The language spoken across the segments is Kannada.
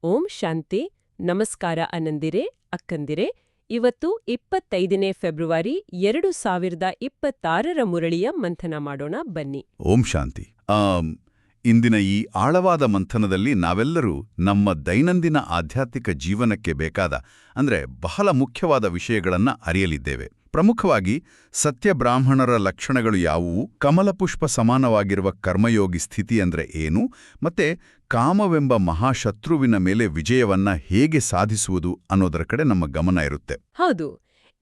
ಓಂ ಶಾಂತಿ ನಮಸ್ಕಾರ ಅನಂದಿರೆ ಅಕ್ಕಂದಿರೆ. ಇವತ್ತು 25ನೇ ಫೆಬ್ರವರಿ 2026ರ ಮುರಳಿಯ ಮಂಥನ ಮಾಡೋಣ ಬನ್ನಿ. ಓಂ ಶಾಂತಿ. ಇಂದಿನ ಈ ಆಳವಾದ ಮಂಥನದಲ್ಲಿ ನಾವೆಲ್ಲರೂ ನಮ್ಮ ದೈನಂದಿನ ಆಧ್ಯಾತ್ಮಿಕ ಜೀವನಕ್ಕೆ ಬೇಕಾದ ಬಹಳ ಮುಖ್ಯವಾದ ವಿಷಯಗಳನ್ನ ಅರಿಯಲಿದ್ದೇವೆ. ಪ್ರಮುಖವಾಗಿ ಸತ್ಯಬ್ರಾಹ್ಮಣರ ಲಕ್ಷಣಗಳು ಯಾವುವು, ಕಮಲಪುಷ್ಪ ಸಮಾನವಾಗಿರುವ ಕರ್ಮಯೋಗಿ ಸ್ಥಿತಿ ಏನು, ಮತ್ತೆ ಕಾಮವೆಂಬ ಮಹಾಶತ್ರುವಿನ ಮೇಲೆ ವಿಜಯವನ್ನ ಹೇಗೆ ಸಾಧಿಸುವುದು ಅನ್ನೋದರ ಕಡೆ ನಮ್ಮ ಗಮನ ಇರುತ್ತೆ. ಹೌದು,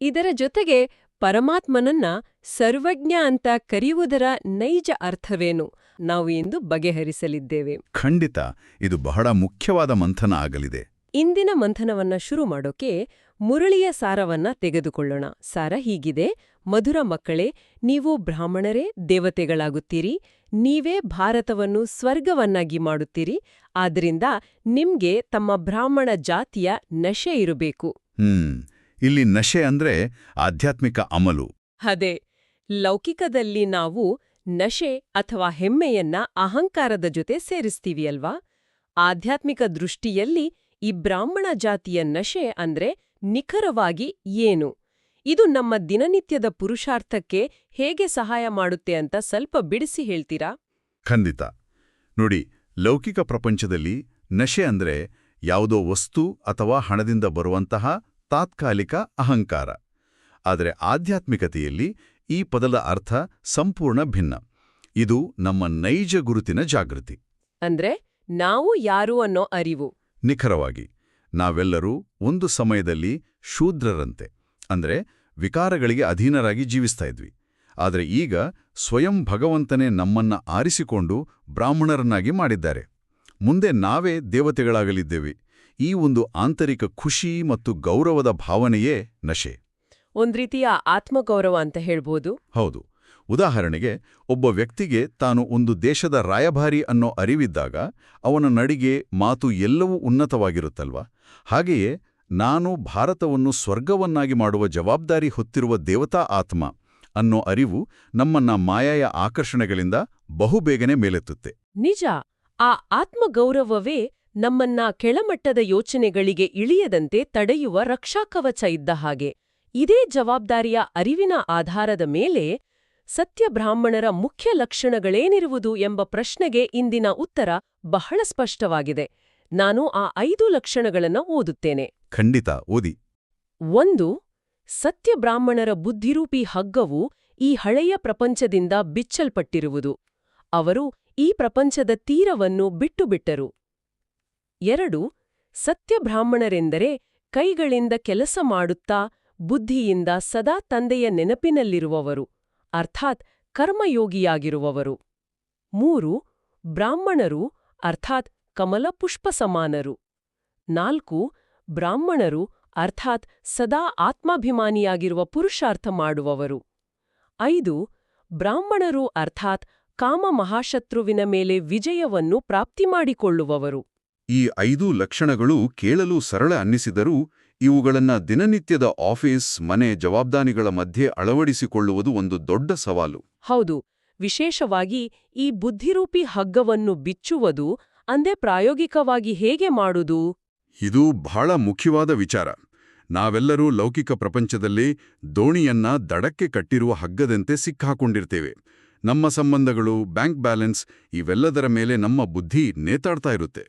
ಇದರ ಜೊತೆಗೆ ಪರಮಾತ್ಮನನ್ನ ಸರ್ವಜ್ಞ ಅಂತ ಕರೆಯುವುದರ ನೈಜ ಅರ್ಥವೇನು ನಾವು ಇಂದು ಬಗೆಹರಿಸಲಿದ್ದೇವೆ. ಖಂಡಿತ ಇದು ಬಹಳ ಮುಖ್ಯವಾದ ಮಂಥನ ಆಗಲಿದೆ. ಇಂದಿನ ಮಂಥನವನ್ನ ಶುರು ಮಾಡೋಕೆ ಮುರಳಿಯ ಸಾರವನ್ನ ತೆಗೆದುಕೊಳ್ಳೋಣ. ಸಾರ ಹೀಗಿದೆ: ಮಧುರ ಮಕ್ಕಳೇ, ನೀವು ಬ್ರಾಹ್ಮಣರೇ ದೇವತೆಗಳಾಗುತ್ತೀರಿ, ನೀವೇ ಭಾರತವನ್ನು ಸ್ವರ್ಗವನ್ನಾಗಿ ಮಾಡುತ್ತೀರಿ. ಆದ್ರಿಂದ ನಿಮ್ಗೆ ತಮ್ಮ ಬ್ರಾಹ್ಮಣ ಜಾತಿಯ ನಶೆ ಇರಬೇಕು. ಇಲ್ಲಿ ನಶೆ ಆಧ್ಯಾತ್ಮಿಕ ಅಮಲು. ಅದೇ, ಲೌಕಿಕದಲ್ಲಿ ನಾವು ನಶೆ ಅಥವಾ ಹೆಮ್ಮೆಯನ್ನ ಅಹಂಕಾರದ ಜೊತೆ ಸೇರಿಸ್ತೀವಿ ಅಲ್ವಾ? ಆಧ್ಯಾತ್ಮಿಕ ದೃಷ್ಟಿಯಲ್ಲಿ ಈ ಬ್ರಾಹ್ಮಣ ಜಾತಿಯ ನಶೆ ನಿಖರವಾಗಿ ಏನು? ಇದು ನಮ್ಮ ದಿನನಿತ್ಯದ ಪುರುಷಾರ್ಥಕ್ಕೆ ಹೇಗೆ ಸಹಾಯ ಮಾಡುತ್ತೆ ಅಂತ ಸ್ವಲ್ಪ ಬಿಡಿಸಿ ಹೇಳ್ತೀರಾ? ಖಂಡಿತ. ನೋಡಿ, ಲೌಕಿಕ ಪ್ರಪಂಚದಲ್ಲಿ ನಶೆ ಯಾವುದೋ ವಸ್ತು ಅಥವಾ ಹಣದಿಂದ ಬರುವಂತಹ ತಾತ್ಕಾಲಿಕ ಅಹಂಕಾರ. ಆದರೆ ಆಧ್ಯಾತ್ಮಿಕತೆಯಲ್ಲಿ ಈ ಪದದ ಅರ್ಥ ಸಂಪೂರ್ಣ ಭಿನ್ನ. ಇದು ನಮ್ಮ ನೈಜ ಗುರುತಿನ ಜಾಗೃತಿ. ನಾವು ಯಾರು ಅನ್ನೋ ಅರಿವು. ನಿಖರವಾಗಿ. ನಾವೆಲ್ಲರೂ ಒಂದು ಸಮಯದಲ್ಲಿ ಶೂದ್ರರಂತೆ, ವಿಕಾರಗಳಿಗೆ ಅಧೀನರಾಗಿ ಜೀವಿಸ್ತಾ ಇದ್ವಿ. ಆದರೆ ಈಗ ಸ್ವಯಂ ಭಗವಂತನೇ ನಮ್ಮನ್ನ ಆರಿಸಿಕೊಂಡು ಬ್ರಾಹ್ಮಣರನ್ನಾಗಿ ಮಾಡಿದ್ದಾರೆ. ಮುಂದೆ ನಾವೇ ದೇವತೆಗಳಾಗಲಿದ್ದೇವೆ. ಈ ಒಂದು ಆಂತರಿಕ ಖುಷಿ ಮತ್ತು ಗೌರವದ ಭಾವನೆಯೇ ನಶೆ. ಒಂದ್ರೀತಿಯ ಆತ್ಮಗೌರವ ಅಂತ ಹೇಳ್ಬೋದು. ಹೌದು. ಉದಾಹರಣೆಗೆ, ಒಬ್ಬ ವ್ಯಕ್ತಿಗೆ ತಾನು ಒಂದು ದೇಶದ ರಾಯಭಾರಿ ಅನ್ನೋ ಅರಿವಿದ್ದಾಗ ಅವನ ನಡಿಗೆ, ಮಾತು ಎಲ್ಲವೂ ಉನ್ನತವಾಗಿರುತ್ತಲ್ವಾ? ಹಾಗೆಯೇ ನಾನು ಭಾರತವನ್ನು ಸ್ವರ್ಗವನ್ನಾಗಿ ಮಾಡುವ ಜವಾಬ್ದಾರಿ ಹೊತ್ತಿರುವ ದೇವತಾ ಆತ್ಮ ಅನ್ನೋ ಅರಿವು ನಮ್ಮನ್ನ ಮಾಯೆಯ ಆಕರ್ಷಣೆಗಳಿಂದ ಬಹುಬೇಗನೆ ಮೇಲೆತ್ತುತ್ತೆ. ನಿಜ. ಆ ಆತ್ಮಗೌರವವೇ ನಮ್ಮನ್ನ ಕೆಳಮಟ್ಟದ ಯೋಚನೆಗಳಿಗೆ ಇಳಿಯದಂತೆ ತಡೆಯುವ ರಕ್ಷಾಕವಚ ಇದ್ದ ಹಾಗೆ. ಇದೇ ಜವಾಬ್ದಾರಿಯ ಅರಿವಿನ ಆಧಾರದ ಮೇಲೆ ಸತ್ಯಬ್ರಾಹ್ಮಣರ ಮುಖ್ಯ ಲಕ್ಷಣಗಳೇನಿರುವುದು ಎಂಬ ಪ್ರಶ್ನೆಗೆ ಇಂದಿನ ಉತ್ತರ ಬಹಳ ಸ್ಪಷ್ಟವಾಗಿದೆ. ನಾನು ಆ 5 ಲಕ್ಷಣಗಳನ್ನು ಓದುತ್ತೇನೆ. ಖಂಡಿತ ಓದಿ. 1. ಸತ್ಯಬ್ರಾಹ್ಮಣರ ಬುದ್ಧಿರೂಪಿ ಹಗ್ಗವು ಈ ಹಳೆಯ ಪ್ರಪಂಚದಿಂದ ಬಿಚ್ಚಲ್ಪಟ್ಟಿರುವುದು. ಅವರು ಈ ಪ್ರಪಂಚದ ತೀರವನ್ನು ಬಿಟ್ಟುಬಿಟ್ಟರು. 2. ಸತ್ಯಬ್ರಾಹ್ಮಣರೆಂದರೆ ಕೈಗಳಿಂದ ಕೆಲಸ ಮಾಡುತ್ತಾ ಬುದ್ಧಿಯಿಂದ ಸದಾ ತಂದೆಯ ನೆನಪಿನಲ್ಲಿರುವವರು, ಅರ್ಥಾತ್ ಕರ್ಮಯೋಗಿಯಾಗಿರುವವರು. 3. ಬ್ರಾಹ್ಮಣರು ಅರ್ಥಾತ್ ಕಮಲಪುಷ್ಪ ಸಮಾನರು. 4. ಬ್ರಾಹ್ಮಣರು ಅರ್ಥಾತ್ ಸದಾ ಆತ್ಮಾಭಿಮಾನಿಯಾಗಿರುವ ಪುರುಷಾರ್ಥ ಮಾಡುವವರು. 5. ಬ್ರಾಹ್ಮಣರು ಅರ್ಥಾತ್ ಕಾಮ ಮಹಾಶತ್ರುವಿನ ಮೇಲೆ ವಿಜಯವನ್ನು ಪ್ರಾಪ್ತಿಮಾಡಿಕೊಳ್ಳುವವರು. ಈ 5 ಲಕ್ಷಣಗಳು ಕೇಳಲು ಸರಳ ಅನ್ನಿಸಿದರೂ ಇವುಗಳನ್ನ ದಿನನಿತ್ಯದ ಆಫೀಸ್, ಮನೆ ಜವಾಬ್ದಾರಿಗಳ ಮಧ್ಯೆ ಅಳವಡಿಸಿಕೊಳ್ಳುವುದು ಒಂದು ದೊಡ್ಡ ಸವಾಲು. ಹೌದು. ವಿಶೇಷವಾಗಿ ಈ ಬುದ್ಧಿರೂಪಿ ಹಗ್ಗವನ್ನು ಬಿಚ್ಚುವುದು ಪ್ರಾಯೋಗಿಕವಾಗಿ ಹೇಗೆ ಮಾಡುವುದು? ಇದು ಬಹಳ ಮುಖ್ಯವಾದ ವಿಚಾರ. ನಾವೆಲ್ಲರೂ ಲೌಕಿಕ ಪ್ರಪಂಚದಲ್ಲಿ ದೋಣಿಯನ್ನ ದಡಕ್ಕೆ ಕಟ್ಟಿರುವ ಹಗ್ಗದಂತೆ ಸಿಕ್ಕಾಕೊಂಡಿರ್ತೇವೆ. ನಮ್ಮ ಸಂಬಂಧಗಳು, ಬ್ಯಾಂಕ್ ಬ್ಯಾಲೆನ್ಸ್ ಇವೆಲ್ಲದರ ಮೇಲೆ ನಮ್ಮ ಬುದ್ಧಿ ನೇತಾಡ್ತಾ ಇರುತ್ತೆ.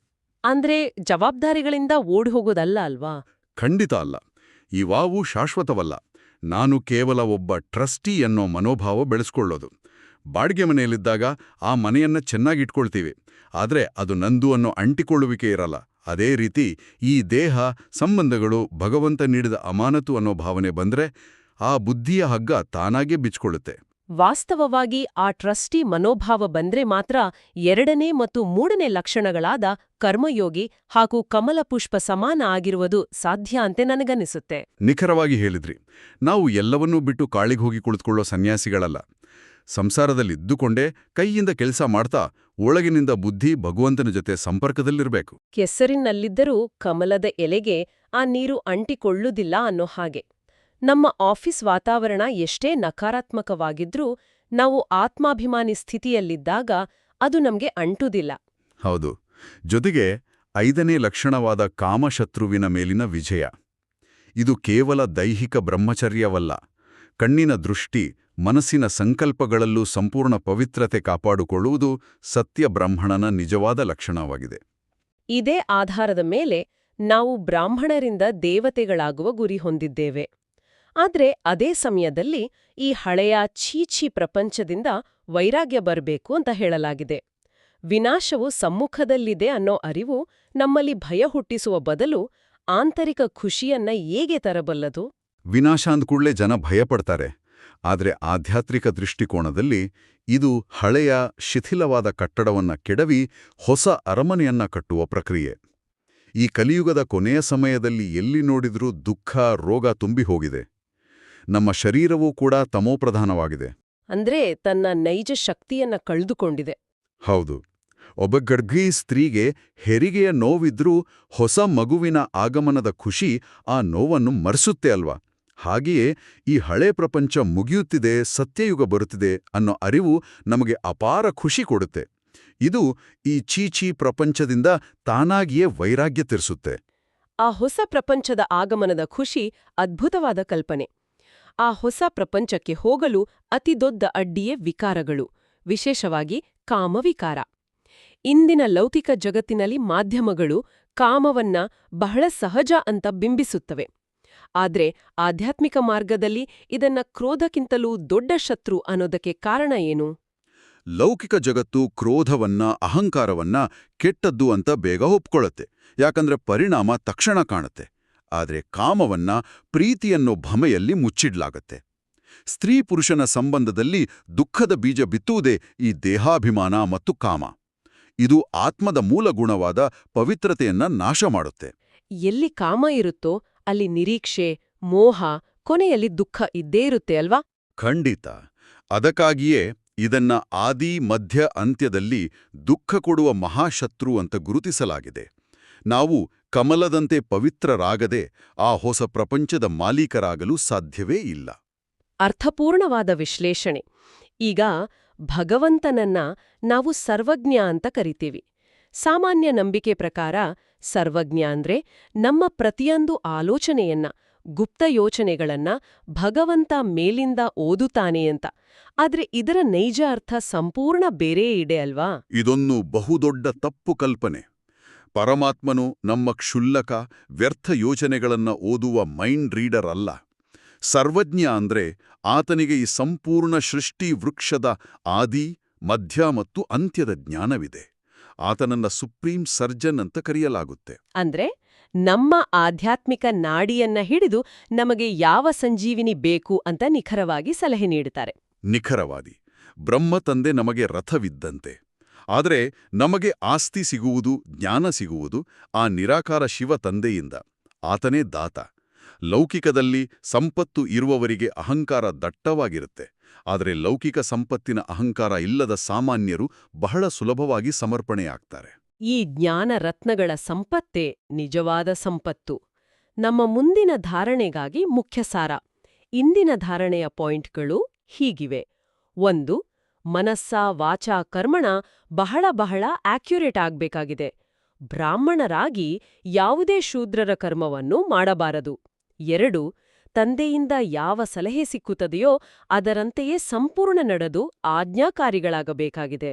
ಜವಾಬ್ದಾರಿಗಳಿಂದ ಓಡಿಹೋಗೋದಲ್ಲ ಅಲ್ವಾ? ಖಂಡಿತ ಅಲ್ಲ. ಇವಾವು ಶಾಶ್ವತವಲ್ಲ. ನಾನು ಕೇವಲ ಒಬ್ಬ ಟ್ರಸ್ಟಿ ಅನ್ನೋ ಮನೋಭಾವ ಬೆಳೆಸ್ಕೊಳ್ಳೋದು. ಬಾಡಿಗೆ ಮನೆಯಲ್ಲಿದ್ದಾಗ ಆ ಮನೆಯನ್ನ ಚೆನ್ನಾಗಿಟ್ಕೊಳ್ತೀವಿ, ಆದರೆ ಅದು ನಂದು ಅನ್ನೋ ಅಂಟಿಕೊಳ್ಳುವಿಕೆ ಇರಲ್ಲ. ಅದೇ ರೀತಿ ಈ ದೇಹ, ಸಂಬಂಧಗಳು ಭಗವಂತ ನೀಡಿದ ಅಮಾನತು ಅನ್ನೋ ಭಾವನೆ ಬಂದ್ರೆ ಆ ಬುದ್ಧಿಯ ಹಗ್ಗ ತಾನಾಗೇ ಬಿಚ್ಕೊಳ್ಳುತ್ತೆ. ವಾಸ್ತವವಾಗಿ ಆ ಟ್ರಸ್ಟಿ ಮನೋಭಾವ ಬಂದ್ರೆ ಮಾತ್ರ 2ನೇ ಮತ್ತು 3ನೇ ಲಕ್ಷಣಗಳಾದ ಕರ್ಮಯೋಗಿ ಹಾಗೂ ಕಮಲಪುಷ್ಪ ಸಮಾನ ಆಗಿರುವುದು ಸಾಧ್ಯ ಅಂತೆ ನನಗನ್ನಿಸುತ್ತೆ. ನಿಖರವಾಗಿ ಹೇಳಿದ್ರಿ. ನಾವು ಎಲ್ಲವನ್ನೂ ಬಿಟ್ಟು ಕಾಳಿಗೆ ಹೋಗಿ ಕುಳಿತುಕೊಳ್ಳೋ ಸನ್ಯಾಸಿಗಳಲ್ಲ. ಸಂಸಾರದಲ್ಲಿದ್ದುಕೊಂಡೇ ಕೈಯಿಂದ ಕೆಲಸ ಮಾಡ್ತಾ ಒಳಗಿನಿಂದ ಬುದ್ಧಿ ಭಗವಂತನ ಜೊತೆ ಸಂಪರ್ಕದಲ್ಲಿರಬೇಕು. ಕೆಸರಿನಲ್ಲಿದ್ದರೂ ಕಮಲದ ಎಲೆಗೆ ಆ ನೀರು ಅಂಟಿಕೊಳ್ಳುವುದಿಲ್ಲ ಅನ್ನೋ ಹಾಗೆ. ನಮ್ಮ ಆಫೀಸ್ ವಾತಾವರಣ ಎಷ್ಟೇ ನಕಾರಾತ್ಮಕವಾಗಿದ್ರೂ ನಾವು ಆತ್ಮಾಭಿಮಾನಿ ಸ್ಥಿತಿಯಲ್ಲಿದ್ದಾಗ ಅದು ನಮ್ಗೆ ಅಂಟುದಿಲ್ಲ. ಹೌದು. ಜೊತೆಗೆ 5ನೇ ಲಕ್ಷಣವಾದ ಕಾಮಶತ್ರುವಿನ ಮೇಲಿನ ವಿಜಯ. ಇದು ಕೇವಲ ದೈಹಿಕ ಬ್ರಹ್ಮಚರ್ಯವಲ್ಲ, ಕಣ್ಣಿನ ದೃಷ್ಟಿ, ಮನಸ್ಸಿನ ಸಂಕಲ್ಪಗಳಲ್ಲೂ ಸಂಪೂರ್ಣ ಪವಿತ್ರತೆ ಕಾಪಾಡಿಕೊಳ್ಳುವುದು ಸತ್ಯಬ್ರಾಹ್ಮಣನ ನಿಜವಾದ ಲಕ್ಷಣವಾಗಿದೆ. ಇದೇ ಆಧಾರದ ಮೇಲೆ ನಾವು ಬ್ರಾಹ್ಮಣರಿಂದ ದೇವತೆಗಳಾಗುವ ಗುರಿ ಹೊಂದಿದ್ದೇವೆ. ಆದ್ರೆ ಅದೇ ಸಮಯದಲ್ಲಿ ಈ ಹಳೆಯ ಛೀಛಿ ಪ್ರಪಂಚದಿಂದ ವೈರಾಗ್ಯ ಬರಬೇಕು ಅಂತ ಹೇಳಲಾಗಿದೆ. ವಿನಾಶವು ಸಮ್ಮುಖದಲ್ಲಿದೆ ಅನ್ನೋ ಅರಿವು ನಮ್ಮಲ್ಲಿ ಭಯ ಹುಟ್ಟಿಸುವ ಬದಲು ಆಂತರಿಕ ಖುಷಿಯನ್ನ ಹೇಗೆ ತರಬಲ್ಲದು? ವಿನಾಶ ಅಂದ್ಕೂಡ್ಲೇ ಜನ ಭಯಪಡ್ತಾರೆ. ಆದರೆ ಆಧ್ಯಾತ್ಮಿಕ ದೃಷ್ಟಿಕೋನದಲ್ಲಿ ಇದು ಹಳೆಯ ಶಿಥಿಲವಾದ ಕಟ್ಟಡವನ್ನ ಕೆಡವಿ ಹೊಸ ಅರಮನೆಯನ್ನ ಕಟ್ಟುವ ಪ್ರಕ್ರಿಯೆ. ಈ ಕಲಿಯುಗದ ಕೊನೆಯ ಸಮಯದಲ್ಲಿ ಎಲ್ಲಿ ನೋಡಿದ್ರೂ ದುಃಖ, ರೋಗ ತುಂಬಿ ಹೋಗಿದೆ. ನಮ್ಮ ಶರೀರವೂ ಕೂಡ ತಮೋಪ್ರಧಾನವಾಗಿದೆ. ಅಂದ್ರೆ ತನ್ನ ನೈಜ ಶಕ್ತಿಯನ್ನ ಕಳೆದುಕೊಂಡಿದೆ. ಹೌದು. ಒಬ್ಬ ಗರ್ಭಿಣಿ ಸ್ತ್ರೀಗೆ ಹೆರಿಗೆಯ ನೋವಿದ್ರೂ ಹೊಸ ಮಗುವಿನ ಆಗಮನದ ಖುಷಿ ಆ ನೋವನ್ನು ಮರೆಸುತ್ತೆ ಅಲ್ವಾ? ಹಾಗೆಯೇ ಈ ಹಳೆ ಪ್ರಪಂಚ ಮುಗಿಯುತ್ತಿದೆ, ಸತ್ಯಯುಗ ಬರುತ್ತಿದೆ ಅನ್ನೋ ಅರಿವು ನಮಗೆ ಅಪಾರ ಖುಷಿ ಕೊಡುತ್ತೆ. ಇದು ಈ ಛೀಛಿ ಪ್ರಪಂಚದಿಂದ ತಾನಾಗಿಯೇ ವೈರಾಗ್ಯ ತೀರಿಸುತ್ತೆ. ಆ ಹೊಸ ಪ್ರಪಂಚದ ಆಗಮನದ ಖುಷಿ ಅದ್ಭುತವಾದ ಕಲ್ಪನೆ. ಆ ಹೊಸ ಪ್ರಪಂಚಕ್ಕೆ ಹೋಗಲು ಅತಿದೊಡ್ಡ ಅಡ್ಡಿಯೇ ವಿಕಾರಗಳು, ವಿಶೇಷವಾಗಿ ಕಾಮವಿಕಾರ. ಇಂದಿನ ಲೌಕಿಕ ಜಗತ್ತಿನಲ್ಲಿ ಮಾಧ್ಯಮಗಳು ಕಾಮವನ್ನ ಬಹಳ ಸಹಜ ಅಂತ ಬಿಂಬಿಸುತ್ತವೆ. ಆದ್ರೆ ಆಧ್ಯಾತ್ಮಿಕ ಮಾರ್ಗದಲ್ಲಿ ಇದನ್ನ ಕ್ರೋಧಕ್ಕಿಂತಲೂ ದೊಡ್ಡ ಶತ್ರು ಅನ್ನೋದಕ್ಕೆ ಕಾರಣ ಏನು? ಲೌಕಿಕ ಜಗತ್ತು ಕ್ರೋಧವನ್ನ, ಅಹಂಕಾರವನ್ನ ಕೆಟ್ಟದ್ದು ಅಂತ ಬೇಗ ಒಪ್ಕೊಳ್ಳುತ್ತೆ, ಯಾಕಂದ್ರೆ ಪರಿಣಾಮ ತಕ್ಷಣ ಕಾಣುತ್ತೆ. ಆದ್ರೆ ಕಾಮವನ್ನ ಪ್ರೀತಿಯನ್ನೋ ಭಮೆಯಲ್ಲಿ ಮುಚ್ಚಿಡ್ಲಾಗತ್ತೆ. ಸ್ತ್ರೀ ಪುರುಷನ ಸಂಬಂಧದಲ್ಲಿ ದುಃಖದ ಬೀಜ ಬಿತ್ತುವುದೇ ಈ ದೇಹಾಭಿಮಾನ ಮತ್ತು ಕಾಮ. ಇದು ಆತ್ಮದ ಮೂಲ ಗುಣವಾದ ಪವಿತ್ರತೆಯನ್ನ ನಾಶ ಮಾಡುತ್ತೆ. ಎಲ್ಲಿ ಕಾಮ ಇರುತ್ತೋ ಅಲ್ಲಿ ನಿರೀಕ್ಷೆ, ಮೋಹ, ಕೊನೆಯಲ್ಲಿ ದುಃಖ ಇದ್ದೇ ಇರುತ್ತೆ ಅಲ್ವಾ? ಖಂಡಿತ. ಅದಕ್ಕಾಗಿಯೇ ಇದನ್ನ ಆದಿ, ಮಧ್ಯ, ಅಂತ್ಯದಲ್ಲಿ ದುಃಖ ಕೊಡುವ ಮಹಾಶತ್ರು ಅಂತ ಗುರುತಿಸಲಾಗಿದೆ. ನಾವು ಕಮಲದಂತೆ ಪವಿತ್ರರಾಗದೆ ಆ ಹೊಸ ಪ್ರಪಂಚದ ಮಾಲೀಕರಾಗಲು ಸಾಧ್ಯವೇ ಇಲ್ಲ. ಅರ್ಥಪೂರ್ಣವಾದ ವಿಶ್ಲೇಷಣೆ. ಈಗ ಭಗವಂತನನ್ನ ನಾವು ಸರ್ವಜ್ಞ ಅಂತ ಕರಿತೀವಿ. ಸಾಮಾನ್ಯ ನಂಬಿಕೆ ಪ್ರಕಾರ ಸರ್ವಜ್ಞ ಅಂದ್ರೆ ನಮ್ಮ ಪ್ರತಿಯೊಂದು ಆಲೋಚನೆಯನ್ನ, ಗುಪ್ತ ಯೋಚನೆಗಳನ್ನ ಭಗವಂತ ಮೇಲಿಂದ ಓದುತ್ತಾನೆ ಅಂತ. ಆದ್ರೆ ಇದರ ನೈಜ ಅರ್ಥ ಸಂಪೂರ್ಣ ಬೇರೆ ಇದೆ ಅಲ್ವಾ? ಇದೊಂದು ಬಹುದೊಡ್ಡ ತಪ್ಪು ಕಲ್ಪನೆ. ಪರಮಾತ್ಮನು ನಮ್ಮ ಕ್ಷುಲ್ಲಕ, ವ್ಯರ್ಥ ಯೋಚನೆಗಳನ್ನ ಓದುವ ಮೈಂಡ್ ರೀಡರ್ ಅಲ್ಲ. ಸರ್ವಜ್ಞ ಅಂದ್ರೆ ಆತನಿಗೆ ಈ ಸಂಪೂರ್ಣ ಸೃಷ್ಟಿ ವೃಕ್ಷದ ಆದಿ, ಮಧ್ಯ ಮತ್ತು ಅಂತ್ಯದ ಜ್ಞಾನವಿದೆ. ಆತನನ್ನ ಸುಪ್ರೀಂ ಸರ್ಜನ್ ಅಂತ ಕರೆಯಲಾಗುತ್ತೆ. ಅಂದ್ರೆ ನಮ್ಮ ಆಧ್ಯಾತ್ಮಿಕ ನಾಡಿಯನ್ನ ಹಿಡಿದು ನಮಗೆ ಯಾವ ಸಂಜೀವಿನಿ ಬೇಕು ಅಂತ ನಿಖರವಾಗಿ ಸಲಹೆ ನೀಡುತ್ತಾರೆ. ನಿಖರವಾದಿ. ಬ್ರಹ್ಮ ತಂದೆ ನಮಗೆ ರಥವಿದ್ದಂತೆ. ಆದರೆ ನಮಗೆ ಆಸ್ತಿ ಸಿಗುವುದು, ಜ್ಞಾನ ಸಿಗುವುದು ಆ ನಿರಾಕಾರ ಶಿವ ತಂದೆಯಿಂದ. ಆತನೇ ದಾತ. ಲೌಕಿಕದಲ್ಲಿ ಸಂಪತ್ತು ಇರುವವರಿಗೆ ಅಹಂಕಾರ ದಟ್ಟವಾಗಿರುತ್ತೆ. ಆದರೆ ಲೌಕಿಕ ಸಂಪತ್ತಿನ ಅಹಂಕಾರ ಇಲ್ಲದ ಸಾಮಾನ್ಯರು ಬಹಳ ಸುಲಭವಾಗಿ ಸಮರ್ಪಣೆಯಾಗ್ತಾರೆ. ಈ ಜ್ಞಾನ ರತ್ನಗಳ ಸಂಪತ್ತೇ ನಿಜವಾದ ಸಂಪತ್ತು. ನಮ್ಮ ಮುಂದಿನ ಧಾರಣೆಗಾಗಿ ಮುಖ್ಯ ಸಾರ. ಇಂದಿನ ಧಾರಣೆಯ ಪಾಯಿಂಟ್ಗಳು ಹೀಗಿವೆ. 1. ಮನಸ್ಸ, ವಾಚ, ಕರ್ಮಣ ಬಹಳ ಆಕ್ಯುರೇಟ್ ಆಗ್ಬೇಕಾಗಿದೆ. ಬ್ರಾಹ್ಮಣರಾಗಿ ಯಾವುದೇ ಶೂದ್ರರ ಕರ್ಮವನ್ನು ಮಾಡಬಾರದು. 2. ತಂದೆಯಿಂದ ಯಾವ ಸಲಹೆ ಸಿಕ್ಕುತ್ತದೆಯೋ ಅದರಂತೆಯೇ ಸಂಪೂರ್ಣ ನಡೆದು ಆಜ್ಞಾಕಾರಿಗಳಾಗಬೇಕಾಗಿದೆ.